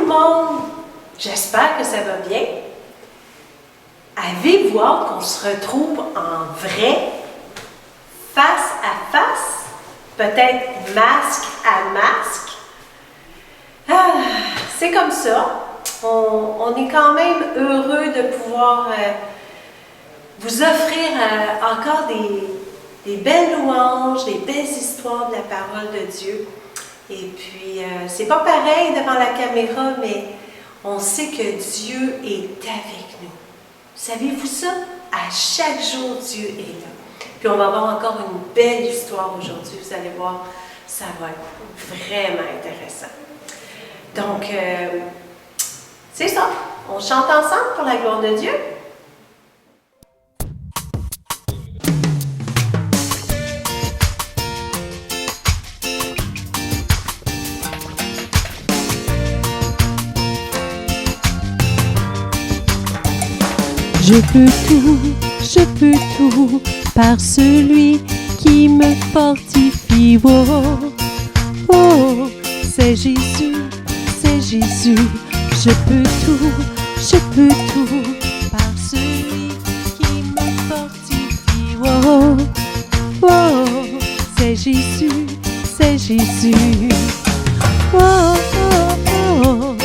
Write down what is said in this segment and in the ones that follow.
le monde? J'espère que ça va bien. Avez-vous hâte qu'on se retrouve en vrai, face à face, peut-être masque à masque? C'est comme ça. On est quand même heureux de pouvoir vous offrir encore des belles louanges, des belles histoires de la parole de Dieu. Et puis, c'est pas pareil devant la caméra, mais on sait que Dieu est avec nous. Savez-vous ça? À chaque jour, Dieu est là. Puis on va avoir encore une belle histoire aujourd'hui. Vous allez voir, ça va être vraiment intéressant. Donc, c'est ça. On chante ensemble pour la gloire de Dieu. Je peux tout par celui qui me fortifie. Oh, oh, c'est Jésus, c'est Jésus. Je peux tout par celui qui me fortifie. Oh, oh, c'est Jésus, c'est Jésus. Oh, oh, oh,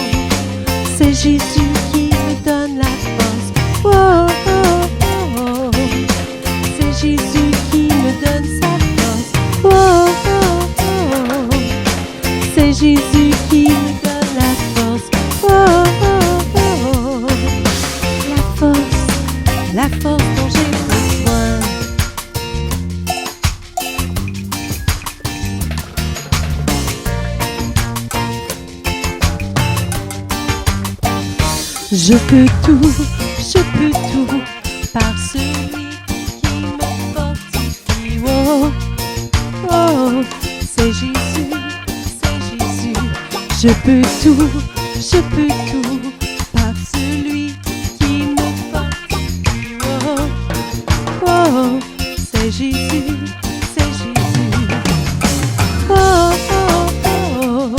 c'est Jésus qui me donne la force. Oh, oh, oh, c'est Jésus qui me donne sa force. Oh, oh, oh, c'est Jésus qui me donne la force. Oh, oh, oh, la force dont j'ai besoin. Je peux tout par celui qui me fortifie. Oh, oh, c'est Jésus, c'est Jésus. Je peux tout par celui qui me fortifie. Oh, oh, c'est Jésus, c'est Jésus. Oh, oh, oh,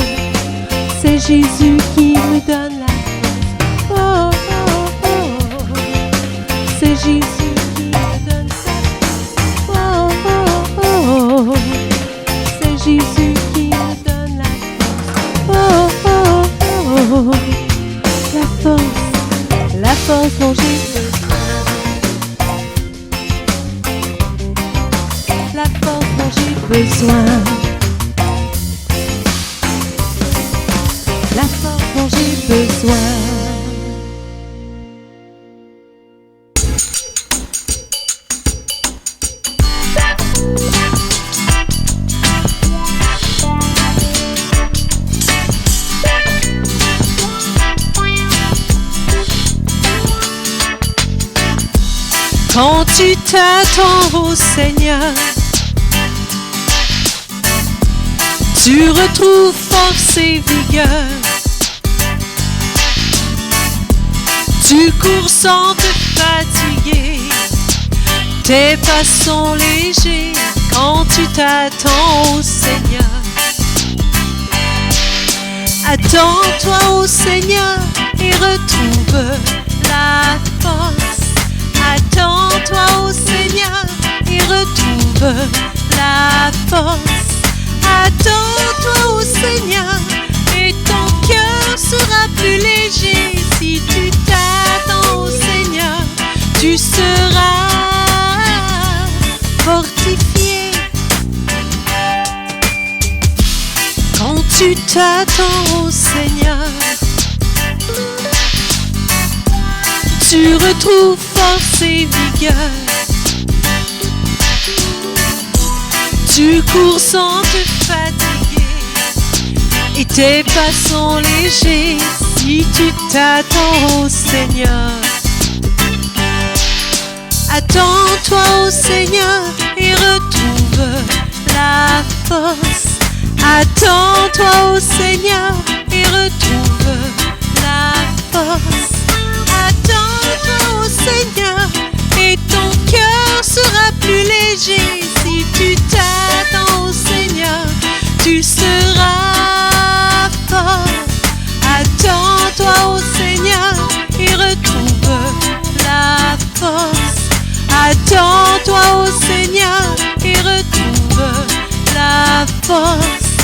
c'est Jésus qui me donne la force. Oh, oh, oh, c'est Jésus qui me donne sa force. Oh, oh, oh, c'est Jésus qui me donne la force. Oh, oh, oh, la force dont j'ai besoin. La force dont j'ai besoin. La force dont j'ai besoin. Quand tu t'attends au Seigneur, tu retrouves force et vigueur. Tu cours sans te fatiguer, tes pas sont légers quand tu t'attends au Seigneur. Attends-toi au Seigneur et retrouve la force. Attends-toi au Seigneur et retrouve la force. Attends-toi au Seigneur et ton cœur sera plus léger. Si tu t'attends au Seigneur, tu seras fortifié. Quand tu t'attends au Seigneur, tu retrouves force et vigueur. Tu cours sans te fatiguer et tes pas sont légers si tu t'attends au Seigneur. Attends-toi au Seigneur et retrouve la force. Attends-toi au Seigneur et retrouve la force. Attends-toi au Seigneur et ton cœur sera plus léger. Si tu t'attends au Seigneur, tu seras fort. Attends la force.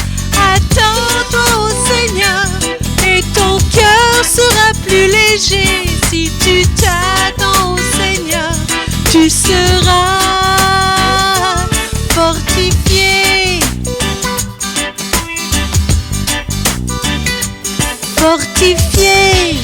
Attends au Seigneur et ton cœur sera plus léger. Si tu t'attends au Seigneur, tu seras fortifié. Fortifié.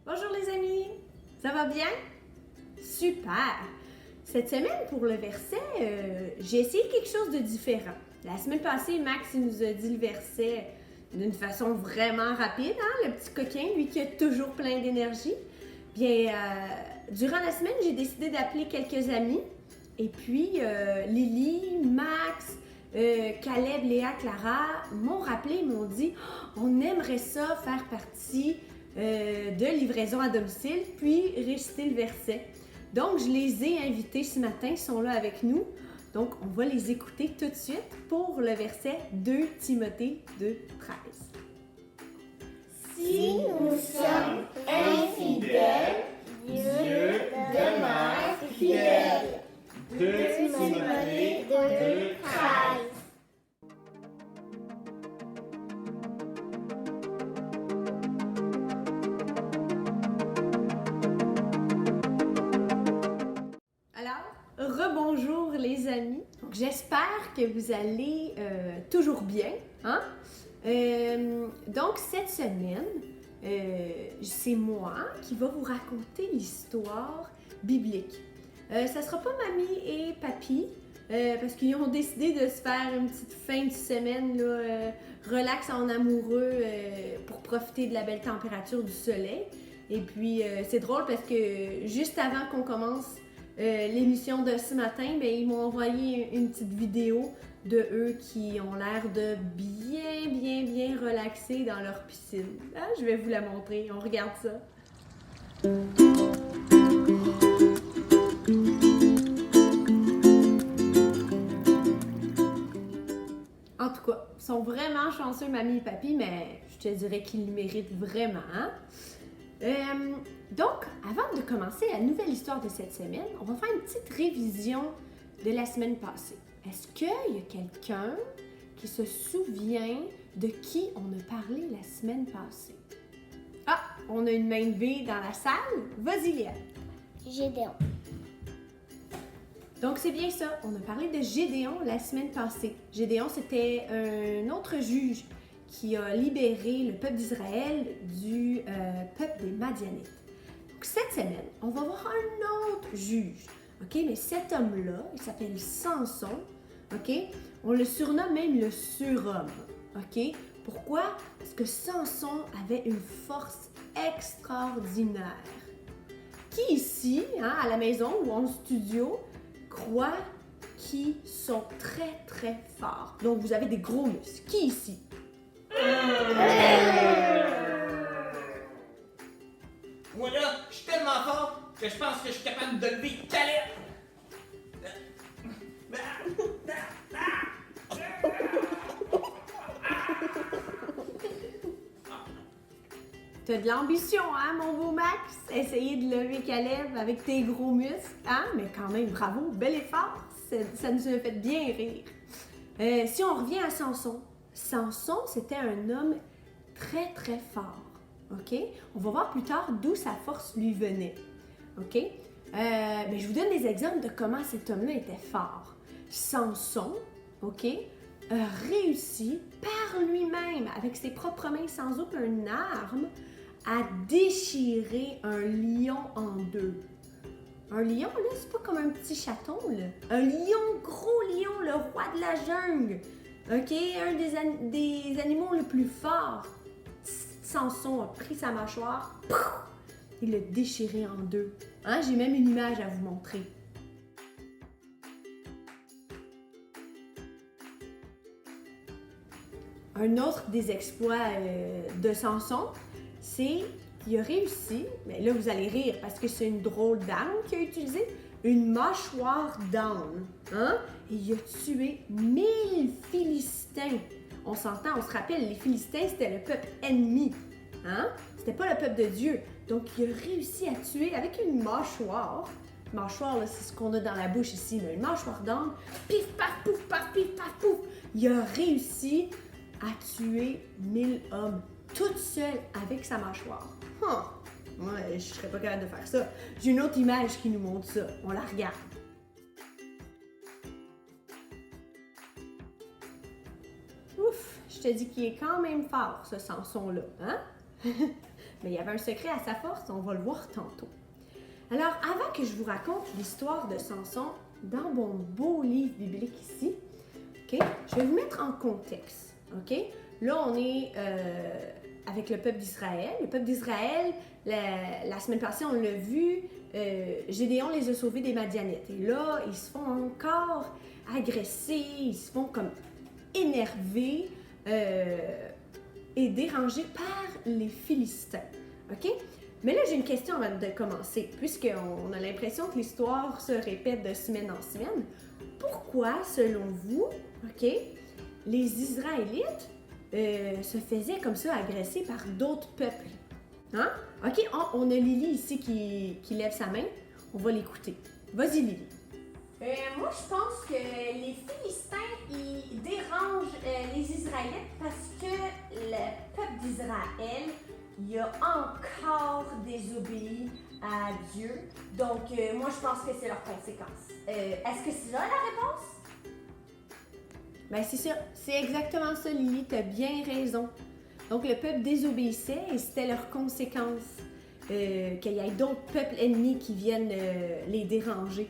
Bonjour les amis, ça va bien? Super! Cette semaine, pour le verset, j'ai essayé quelque chose de différent. La semaine passée, Max il nous a dit le verset d'une façon vraiment rapide, hein? Le petit coquin, lui qui a toujours plein d'énergie. Bien, durant la semaine, j'ai décidé d'appeler quelques amis. Et puis, Lily, Max, Caleb, Léa, Clara m'ont rappelé, m'ont dit « On aimerait ça faire partie de livraison à domicile, puis réciter le verset. » Donc, je les ai invités ce matin, ils sont là avec nous. Donc, on va les écouter tout de suite pour le verset 2 Timothée 2, 13. Si nous sommes infidèles, Dieu demeure fidèle. 2 Timothée 2, 13. Rebonjour les amis, j'espère que vous allez toujours bien. Hein? Donc cette semaine, c'est moi qui va vous raconter l'histoire biblique. Ça sera pas mamie et papy, parce qu'ils ont décidé de se faire une petite fin de semaine là, relax en amoureux pour profiter de la belle température du soleil. Et puis c'est drôle parce que juste avant qu'on commence l'émission de ce matin, ben, ils m'ont envoyé une petite vidéo de eux qui ont l'air de bien relaxer dans leur piscine. Ah, je vais vous la montrer, on regarde ça. En tout cas, ils sont vraiment chanceux, mamie et papy, mais je te dirais qu'ils le méritent vraiment. Hein? Donc, avant de commencer la nouvelle histoire de cette semaine, on va faire une petite révision de la semaine passée. Est-ce qu'il y a quelqu'un qui se souvient de qui on a parlé la semaine passée? Ah, on a une main levée dans la salle. Vas-y, Léa. Gédéon. Donc, c'est bien ça. On a parlé de Gédéon la semaine passée. Gédéon, c'était un autre juge qui a libéré le peuple d'Israël du peuple des Madianites. Donc, cette semaine, on va voir un autre juge. OK? Mais cet homme-là, il s'appelle Samson. OK? On le surnomme même le surhomme. OK? Pourquoi? Parce que Samson avait une force extraordinaire. Qui ici, hein, à la maison ou en studio, croit qu'ils sont très forts? Donc, vous avez des gros muscles. Qui ici? Moi là, je suis tellement fort que je pense que je suis capable de lever Caleb. T'as de l'ambition, hein, mon beau Max? Essayer de lever Caleb avec tes gros muscles, hein? Mais quand même, bravo, bel effort! Ça nous a fait bien rire. Si on revient à Samson, Samson, c'était un homme très fort, OK? On va voir plus tard d'où sa force lui venait, OK? Mais je vous donne des exemples de comment cet homme-là était fort. Samson, OK, a réussi par lui-même, avec ses propres mains, sans aucune arme, à déchirer un lion en deux. Un lion, là, c'est pas comme un petit chaton, là. Un lion, gros lion, le roi de la jungle. OK? Un des animaux les plus forts. Samson a pris sa mâchoire, pouf, il l'a déchiré en deux. Hein? J'ai même une image à vous montrer. Un autre des exploits de Samson, c'est qu'il a réussi, mais là vous allez rire parce que c'est une drôle d'arme qu'il a utilisée, une mâchoire d'âne. Hein? Et il a tué 1000 Philistins. On s'entend, on se rappelle, les Philistins c'était le peuple ennemi. Hein? C'était pas le peuple de Dieu. Donc, il a réussi à tuer avec une mâchoire. Mâchoire, là, c'est ce qu'on a dans la bouche ici, là, une mâchoire d'âne. Pif, paf, pouf, paf, pif, paf, pouf. Il a réussi à tuer 1000 hommes, toute seule avec sa mâchoire. Moi, je serais pas capable de faire ça. J'ai une autre image qui nous montre ça. On la regarde. Ouf, je te dis qu'il est quand même fort, ce Samson-là, hein? Mais il y avait un secret à sa force, on va le voir tantôt. Alors, avant que je vous raconte l'histoire de Samson dans mon beau livre biblique ici, ok, je vais vous mettre en contexte, ok? Là, on est avec le peuple d'Israël. Le peuple d'Israël, la semaine passée, on l'a vu, Gédéon les a sauvés des Madianites. Et là, ils se font encore agresser, ils se font comme énervés et dérangés par les Philistins, ok? Mais là, j'ai une question avant de commencer, puisqu'on a l'impression que l'histoire se répète de semaine en semaine. Pourquoi, selon vous, ok, les Israélites se faisaient comme ça agresser par d'autres peuples? Hein? Ok, on a Lily ici qui lève sa main. On va l'écouter. Vas-y, Lily. Moi, je pense que les Philistins, ils dérangent les Israélites parce que le peuple d'Israël, il a encore désobéi à Dieu. Donc, moi, je pense que c'est leur conséquence. Est-ce que c'est là la réponse? Ben, c'est ça. C'est exactement ça, Lily. Tu as bien raison. Donc, le peuple désobéissait et c'était leur conséquence qu'il y ait d'autres peuples ennemis qui viennent les déranger.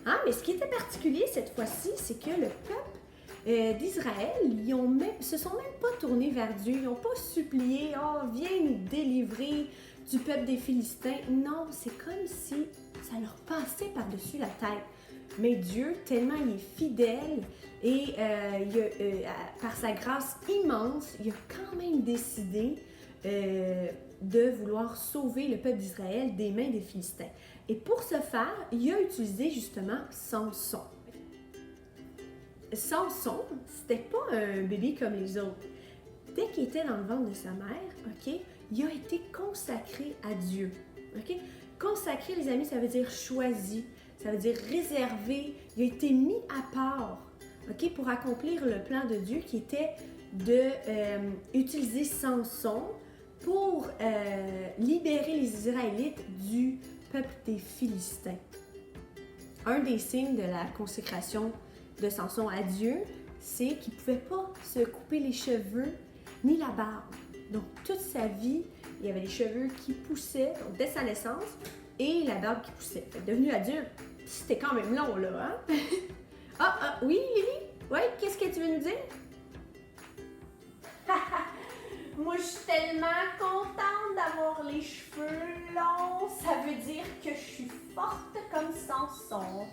Hein? Mais ce qui était particulier cette fois-ci, c'est que le peuple d'Israël, ils se sont même pas tournés vers Dieu. Ils n'ont pas supplié « Oh, viens nous délivrer du peuple des Philistins. » Non, c'est comme si ça leur passait par-dessus la tête. Mais Dieu, tellement il est fidèle et par sa grâce immense, il a quand même décidé de vouloir sauver le peuple d'Israël des mains des Philistins. Et pour ce faire, il a utilisé justement Samson. Samson, c'était pas un bébé comme les autres. Dès qu'il était dans le ventre de sa mère, ok, il a été consacré à Dieu. Ok, consacré, les amis, ça veut dire choisi, ça veut dire réservé. Il a été mis à part, ok, pour accomplir le plan de Dieu qui était de utiliser Samson pour libérer les Israélites du peuple des Philistins. Un des signes de la consécration de Samson à Dieu, c'est qu'il ne pouvait pas se couper les cheveux ni la barbe. Donc, toute sa vie, il y avait les cheveux qui poussaient, donc dès sa naissance, et la barbe qui poussait. Fait que devenu adulte, c'était quand même long, là, hein? Oui, Lily? Oui, qu'est-ce que tu veux nous dire? Moi, je suis tellement contente d'avoir les cheveux longs. Ça veut dire que je suis forte comme Samson.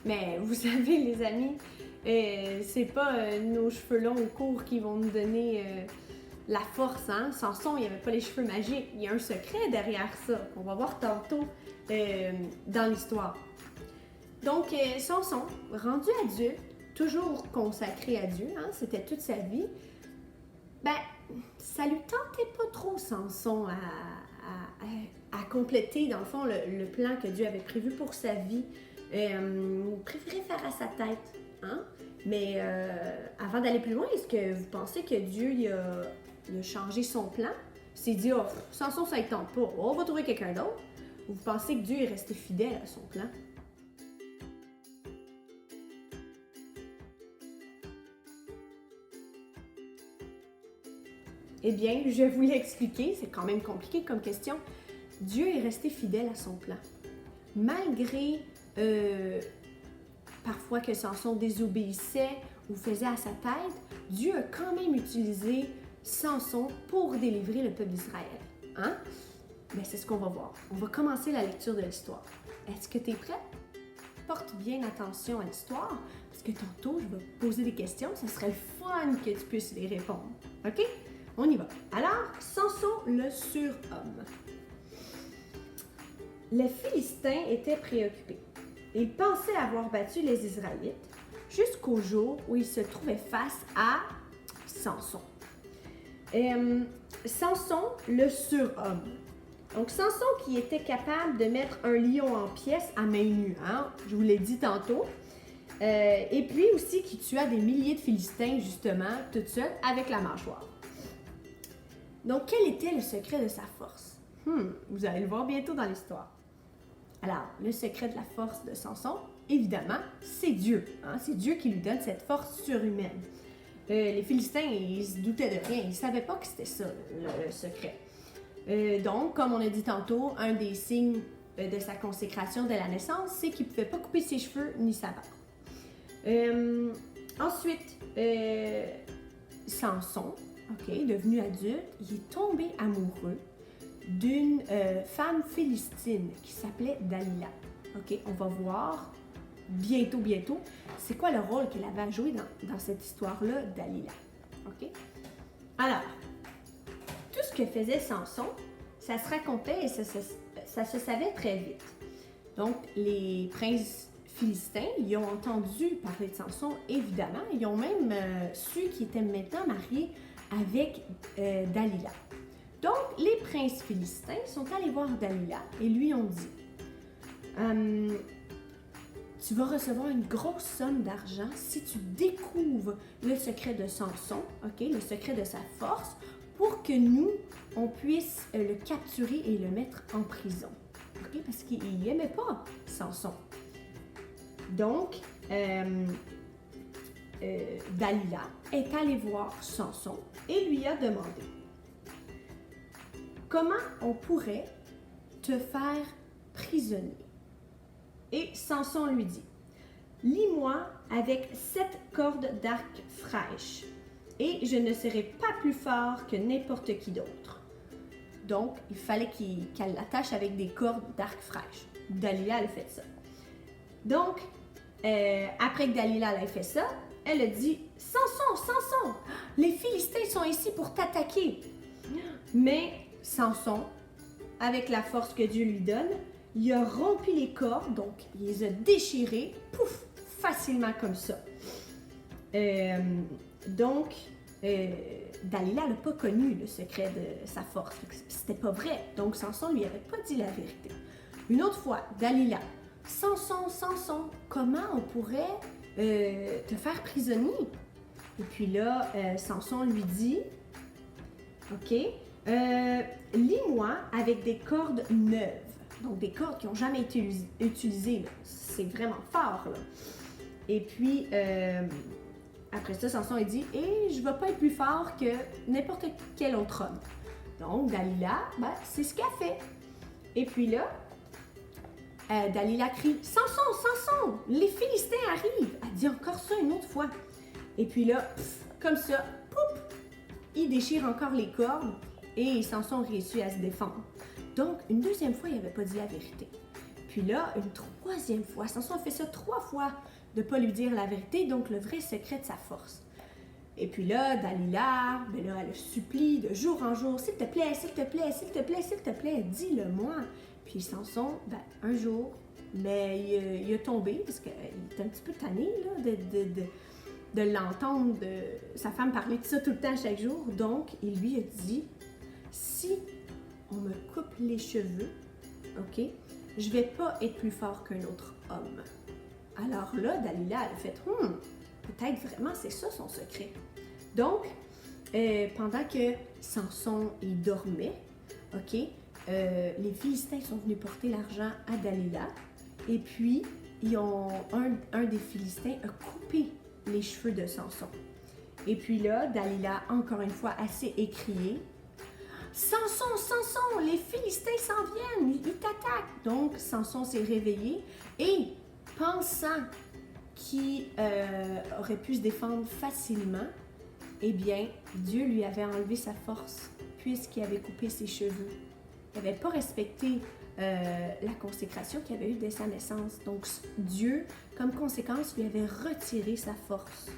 Mais vous savez, les amis, c'est pas nos cheveux longs ou courts qui vont nous donner la force, hein? Samson, il n'y avait pas les cheveux magiques. Il y a un secret derrière ça, qu'on va voir tantôt dans l'histoire. Donc, Samson, rendu adulte, toujours consacré à Dieu, hein, c'était toute sa vie, ben, ça lui tentait pas trop, Samson, à compléter, dans le fond, le plan que Dieu avait prévu pour sa vie. Il préférait faire à sa tête, hein? Mais avant d'aller plus loin, est-ce que vous pensez que Dieu il a changé son plan? Il s'est dit, oh, Samson, ça ne tente pas, on va trouver quelqu'un d'autre. Ou vous pensez que Dieu est resté fidèle à son plan? Eh bien, je vais vous l'expliquer, c'est quand même compliqué comme question. Dieu est resté fidèle à son plan. Malgré parfois que Samson désobéissait ou faisait à sa tête, Dieu a quand même utilisé Samson pour délivrer le peuple d'Israël. Hein? Ben, c'est ce qu'on va voir. On va commencer la lecture de l'histoire. Est-ce que tu es prête? Porte bien attention à l'histoire, parce que tantôt, je vais te poser des questions. Ça serait le fun que tu puisses les répondre. OK? On y va. Alors, Samson le surhomme. Les Philistins étaient préoccupés. Ils pensaient avoir battu les Israélites. jusqu'au jour où il se trouvait face à Samson. Samson, le surhomme. Donc, Samson qui était capable de mettre un lion en pièces à main nue, hein? Je vous l'ai dit tantôt. Et puis aussi qui tua des milliers de Philistins, justement, toute seule, avec la mâchoire. Donc, quel était le secret de sa force? Vous allez le voir bientôt dans l'histoire. Alors, le secret de la force de Samson, évidemment, c'est Dieu. Hein? C'est Dieu qui lui donne cette force surhumaine. Les Philistins, ils se doutaient de rien. Ils ne savaient pas que c'était ça, le secret. Donc, comme on a dit tantôt, un des signes de sa consécration dès la naissance, c'est qu'il ne pouvait pas couper ses cheveux ni sa barbe. Ensuite, Samson, devenu adulte, il est tombé amoureux d'une femme philistine qui s'appelait Dalila. On va voir bientôt, c'est quoi le rôle qu'elle avait à jouer dans cette histoire-là, Dalila. Alors, tout ce que faisait Samson, ça se racontait et ça se savait très vite. Donc, les princes philistins, ils ont entendu parler de Samson, évidemment. Ils ont même su qu'il était maintenant marié avec Dalila. Donc, les princes philistins sont allés voir Dalila et lui ont dit tu vas recevoir une grosse somme d'argent si tu découvres le secret de Samson, le secret de sa force, pour que nous, on puisse le capturer et le mettre en prison. Parce qu'il n'aimait pas Samson. Donc, Dalila est allée voir Samson et lui a demandé comment on pourrait te faire prisonnier. Et Samson lui dit, lie-moi avec 7 cordes d'arc fraîches, et je ne serai pas plus fort que n'importe qui d'autre. Donc, il fallait qu'elle l'attache avec des cordes d'arc fraîches. Dalila, elle a fait ça. Donc, après que Dalila ait fait ça, elle a dit, Samson, les Philistins sont ici pour t'attaquer. Mais Samson, avec la force que Dieu lui donne, il a rompu les cordes, donc il les a déchirées, pouf, facilement comme ça. Donc, Dalila n'a pas connu le secret de sa force. C'était pas vrai. Donc, Samson lui avait pas dit la vérité. Une autre fois, Dalila, Samson, comment on pourrait te faire prisonnier? Et puis là, Samson lui dit, lie-moi avec des cordes neuves. Donc, des cordes qui n'ont jamais été utilisées. C'est vraiment fort. Là. Et puis, après ça, Samson a dit, je ne vais pas être plus fort que n'importe quel autre homme. Donc, Dalila, c'est ce qu'elle fait. Et puis là, Dalila crie, Samson, les Philistins arrivent. Elle dit encore ça une autre fois. Et puis là, comme ça, il déchire encore les cordes et Samson réussit à se défendre. Donc, une deuxième fois, il n'avait pas dit la vérité. Puis là, une troisième fois, Samson a fait ça 3 fois de ne pas lui dire la vérité, donc le vrai secret de sa force. Et puis là, Dalila, elle supplie de jour en jour, s'il te plaît, dis-le-moi. Puis Samson, un jour, il a tombé, parce qu'il était un petit peu tanné là, de l'entendre, de sa femme parler de ça tout le temps, chaque jour. Donc, il lui a dit, si on me coupe les cheveux, je vais pas être plus fort qu'un autre homme. Alors là, Dalila, elle a fait, peut-être vraiment c'est ça son secret. Donc, pendant que Samson, il dormait, les Philistins sont venus porter l'argent à Dalila, et puis, un des Philistins a coupé les cheveux de Samson. Et puis là, Dalila, encore une fois, assez écriée, Samson, les Philistins s'en viennent, ils t'attaquent. Donc, Samson s'est réveillé et, pensant qu'il aurait pu se défendre facilement, Dieu lui avait enlevé sa force puisqu'il avait coupé ses cheveux. Il n'avait pas respecté la consécration qu'il avait eue dès sa naissance. Donc, Dieu, comme conséquence, lui avait retiré sa force.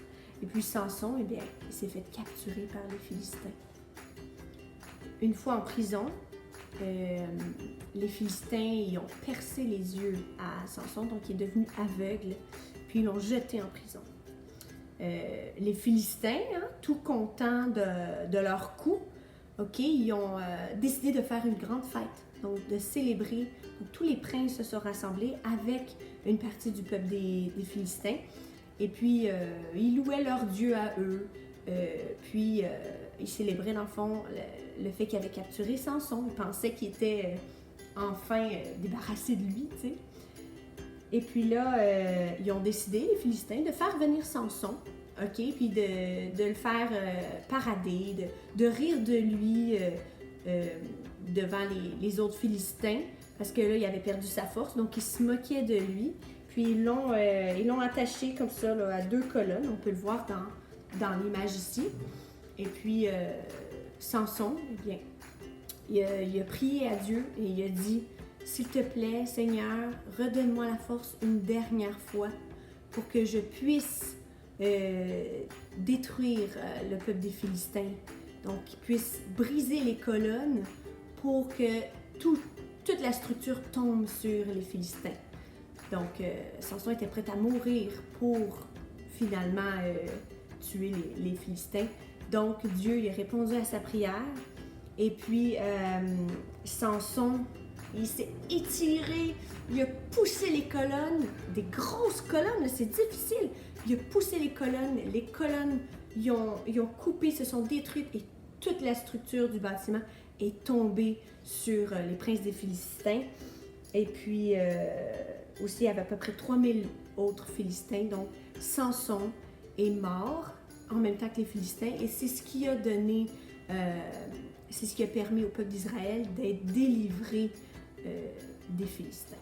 Et puis, Samson, il s'est fait capturer par les Philistins. Une fois en prison, les Philistins ils ont percé les yeux à Samson, donc il est devenu aveugle, puis ils l'ont jeté en prison. les Philistins, hein, tout contents de leur coup, ok, ils ont décidé de faire une grande fête, donc de célébrer. Donc, tous les princes se sont rassemblés avec une partie du peuple des Philistins. Et puis, ils louaient leur Dieu à eux. Puis, ils célébraient, dans le fond, le fait qu'ils avaient capturé Samson. Ils pensaient qu'il était enfin débarrassé de lui, tu sais. Et puis là, ils ont décidé, les Philistins, de faire venir Samson, ok, puis de le faire parader, de rire de lui devant les autres Philistins, parce que là, il avait perdu sa force, donc ils se moquaient de lui. Puis ils l'ont attaché comme ça là, à 2 colonnes, on peut le voir dans l'image ici. Et puis Samson, eh bien, il a prié à Dieu et il a dit: s'il te plaît, Seigneur, redonne-moi la force une dernière fois pour que je puisse détruire le peuple des Philistins. Donc, qu'il puisse briser les colonnes pour que toute la structure tombe sur les Philistins. Donc, Samson était prêt à mourir pour finalement tuer les Philistins. Donc, Dieu il a répondu à sa prière. Et puis, Samson, il s'est étiré, il a poussé les colonnes, des grosses colonnes, c'est difficile. Il a poussé les colonnes, ils ont coupé, se sont détruites et toute la structure du bâtiment est tombée sur les princes des Philistins. Et puis, aussi, il y avait à peu près 3000 autres Philistins. Donc, Samson est mort en même temps que les Philistins. Et c'est ce qui a donné, c'est ce qui a permis au peuple d'Israël d'être délivré des Philistins.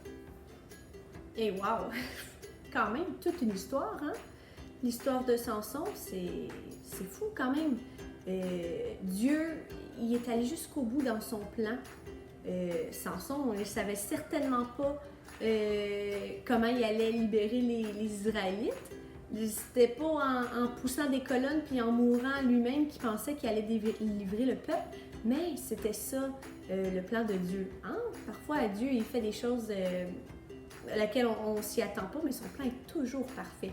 Et wow! Quand même, toute une histoire, hein? L'histoire de Samson, c'est fou quand même. Dieu, il est allé jusqu'au bout dans son plan. Samson, on ne savait certainement pas comment il allait libérer les Israélites. C'était pas en poussant des colonnes puis en mourant lui-même qu'il pensait qu'il allait livrer le peuple, mais c'était ça le plan de Dieu. Hein? Parfois, Dieu, il fait des choses à laquelle on s'y attend pas, mais son plan est toujours parfait.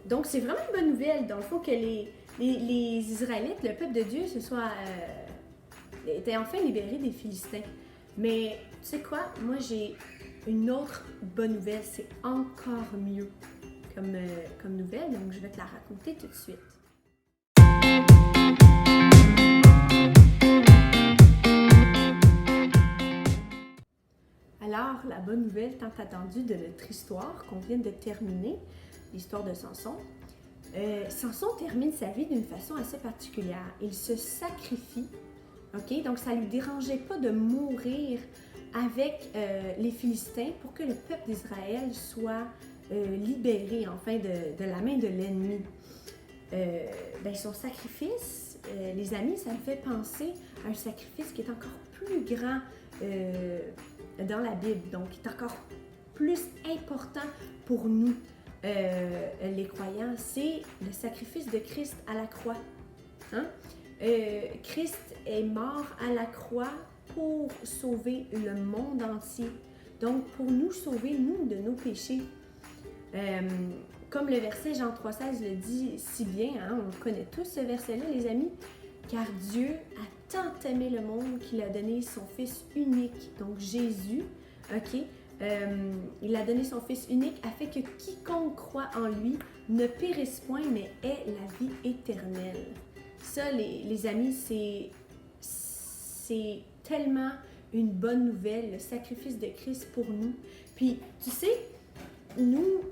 Donc, c'est vraiment une bonne nouvelle, dans le fond, que les Israélites, le peuple de Dieu, étaient enfin libérés des Philistins. Mais, tu sais quoi? Moi, j'ai une autre bonne nouvelle. C'est encore mieux comme nouvelle, donc je vais te la raconter tout de suite. Alors, la bonne nouvelle tant attendue de notre histoire qu'on vient de terminer, l'histoire de Samson. Samson termine sa vie d'une façon assez particulière. Il se sacrifie, ok? Donc ça ne lui dérangeait pas de mourir avec les Philistins pour que le peuple d'Israël soit libéré enfin de la main de l'ennemi. Son sacrifice, les amis, ça me fait penser à un sacrifice qui est encore plus grand dans la Bible, donc qui est encore plus important pour nous. Les croyants, c'est le sacrifice de Christ à la croix. Hein? Christ est mort à la croix pour sauver le monde entier. Donc, pour nous sauver, nous, de nos péchés. Comme le verset Jean 3,16 le dit si bien, hein, on connaît tous ce verset-là, les amis, car Dieu a tant aimé le monde qu'il a donné son Fils unique, donc Jésus, ok? Il a donné son Fils unique afin que quiconque croit en lui ne périsse point, mais ait la vie éternelle. Ça, les amis, c'est tellement une bonne nouvelle, le sacrifice de Christ pour nous. Puis, tu sais, nous,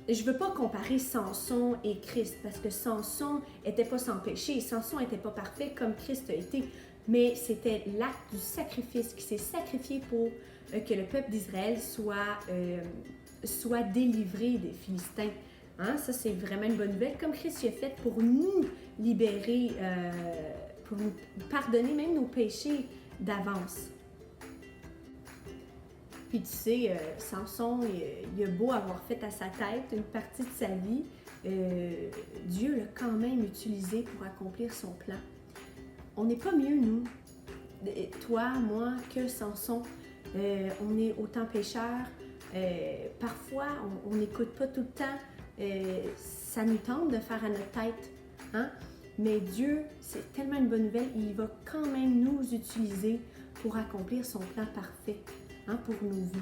je veux pas comparer Samson et Christ, parce que Samson était pas sans péché, Samson était pas parfait comme Christ a été, mais c'était l'acte du sacrifice qui s'est sacrifié pour que le peuple d'Israël soit délivré des Philistins. Hein? Ça, c'est vraiment une bonne nouvelle, comme Christ a fait pour nous libérer, pour nous pardonner même nos péchés d'avance. Puis tu sais, Samson, il a beau avoir fait à sa tête une partie de sa vie, Dieu l'a quand même utilisé pour accomplir son plan. On n'est pas mieux, nous, toi, moi, que Samson. On est autant pécheurs. Parfois, on n'écoute pas tout le temps ça nous tente de faire à notre tête. Hein? Mais Dieu, c'est tellement une bonne nouvelle, il va quand même nous utiliser pour accomplir son plan parfait, hein, pour nos vies.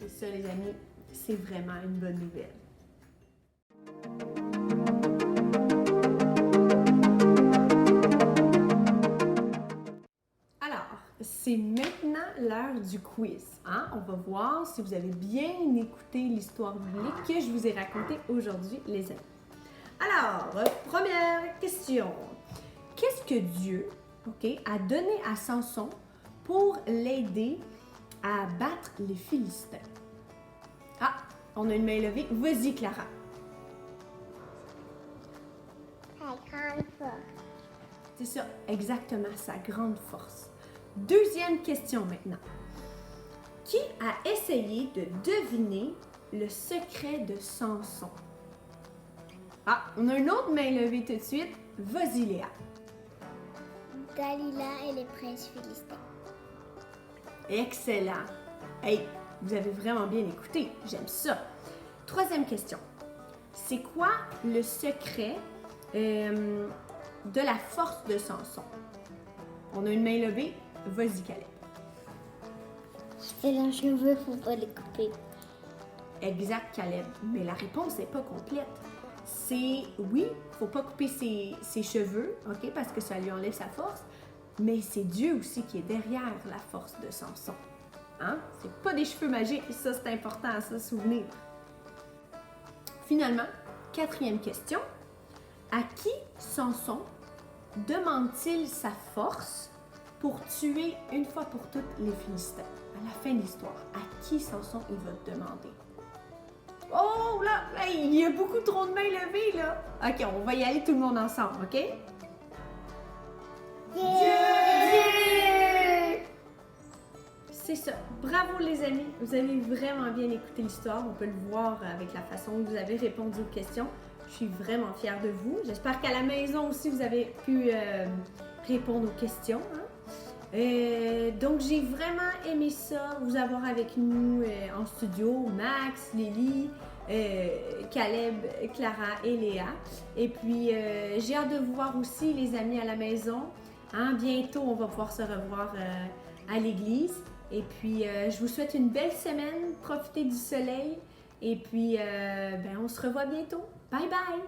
Et ça, les amis, c'est vraiment une bonne nouvelle. Alors, c'est maintenant l'heure du quiz. Hein? On va voir si vous avez bien écouté l'histoire biblique que je vous ai racontée aujourd'hui, les amis. Alors, première question. Qu'est-ce que Dieu, a donné à Samson pour l'aider à battre les Philistins? Ah, on a une main levée. Vas-y, Clara. Sa grande force. C'est ça, exactement, sa grande force. Deuxième question maintenant. Qui a essayé de deviner le secret de Samson? Ah, on a une autre main levée tout de suite. Vas-y, Léa. Dalila et les princes philistins. Excellent. Hey, vous avez vraiment bien écouté. J'aime ça. Troisième question. C'est quoi le secret de la force de Samson? On a une main levée. Vas-y, Caleb. C'est leurs cheveux, faut pas les couper. Exact, Caleb. Mais la réponse n'est pas complète. C'est, oui, faut pas couper ses cheveux, parce que ça lui enlève sa force, mais c'est Dieu aussi qui est derrière la force de Samson. Hein? C'est pas des cheveux magiques, ça c'est important à se souvenir. Finalement, quatrième question. À qui Samson demande-t-il sa force pour tuer une fois pour toutes les Philistins? À la fin de l'histoire, à qui Samson il va demander? Oh là, il y a beaucoup trop de mains levées là. Ok, on va y aller tout le monde ensemble, ok? Dieu! C'est ça. Bravo les amis, vous avez vraiment bien écouté l'histoire. On peut le voir avec la façon dont vous avez répondu aux questions. Je suis vraiment fière de vous. J'espère qu'à la maison aussi vous avez pu répondre aux questions. Hein? Donc j'ai vraiment aimé ça, vous avoir avec nous en studio, Max, Lily, Caleb, Clara et Léa. Et puis j'ai hâte de vous voir aussi les amis à la maison. Hein? Bientôt on va pouvoir se revoir à l'église. Et puis je vous souhaite une belle semaine, profitez du soleil. Et puis on se revoit bientôt. Bye bye!